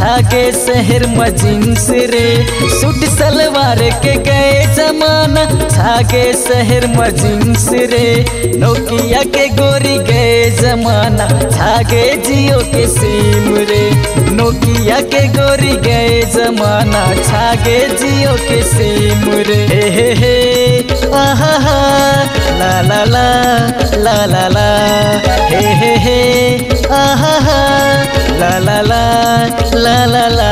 छागे शहर में जींस रे। सूट सलवार के गए जमाना छागे शहर में जींस रे। नोकिया के गोरी गए जमाना छागे जियो के सिम रे। नोकिया के गोरी गए जमाना छागे जियो के सिम रे। हे आहा ला ला ला ला ला ला हे आहा ला ला ला ला ला ला।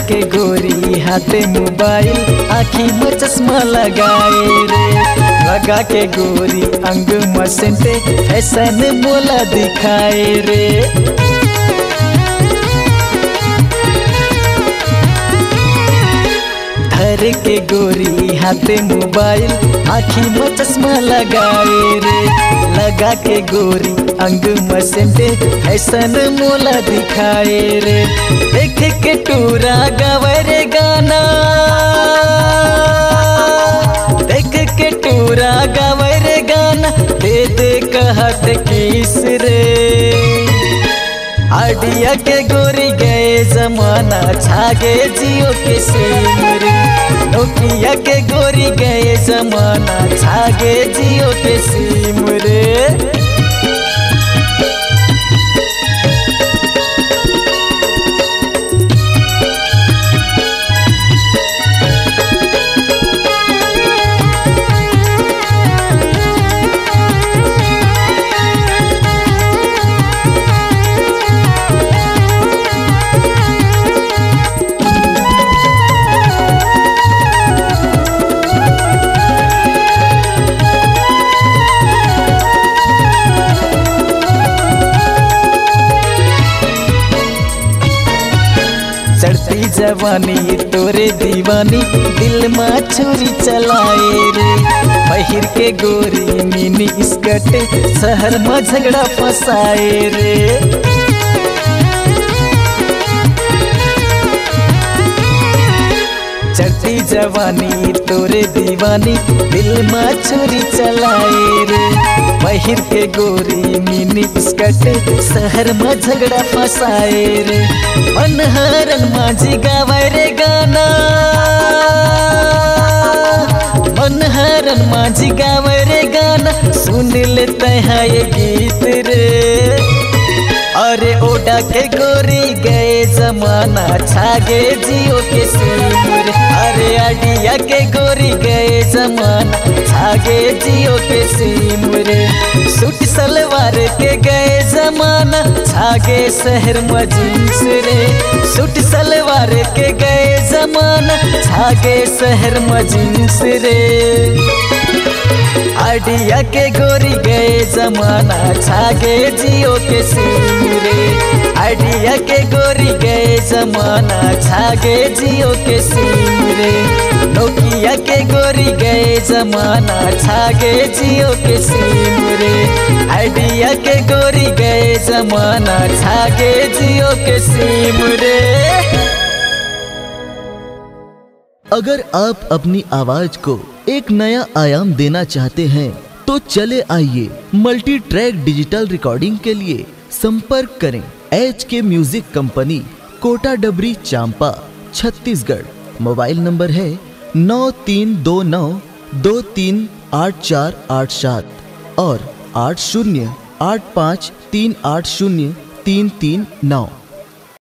के गोरी हाथे मोबाइल आँखी में चश्मा लगाए रे। लगा के गोरी अंग में सेंटे फैशन बोला दिखाए रे। धर के गोरी हाथे मोबाइल आँखी में चश्मा लगाए रे। लगा के गोरी अंग में सेंटे फैशन मोला दिखाए रे। देख के टूरा गवरे गाना देख के टूरा गवरे गाना दे दे कहत किस रे। आडिया के गोरी गए जमाना छागे जियो के सिम रे। नोकिया के गोरी गए जमाना छागे जियो के सिम रे। चढ़ती जवानी तोरे दीवानी दिल में छुरी चलाए रे। पहिर के गोरी मिनी स्कर्ट शहर में झगड़ा फसाए रे। चढ़ती जवानी तोरे दीवानी दिल में छुरी चलाए रे। पहिर के गोरी मिनी स्कर्ट शहर में झगड़ा फसाए रे। मनहरन माझी गावे रे गाना मनहरन माझी गावे रे गाना सुन लेते हैं ये गीत रे। अरे ओडा के गोरी गए जमाना छागे जियो के सिम रे। अरे आडिया के गोरी गए जमाना छागे जियो के सिम रे। सूट सलवार के गए जमाना छागे शहर में जींस रे। सूट सलवार के गए जमाना छागे शहर में जींस रे। आडिया के गोरी गए जमाना छागे जियो के सिम रे। आडिया के गोरी गए जमाना छागे जियो के सिम रे। नोकिया के गोरी गए जमाना छागे जियो के सिम रे। आडिया के गोरी गए जमाना छागे जियो के सिम रे। अगर आप अपनी आवाज को एक नया आयाम देना चाहते हैं तो चले आइए मल्टी ट्रैक डिजिटल रिकॉर्डिंग के लिए संपर्क करें HK म्यूजिक कंपनी, कोटा डबरी, चांपा, छत्तीसगढ़। मोबाइल नंबर है 9329238487 और 8085380339।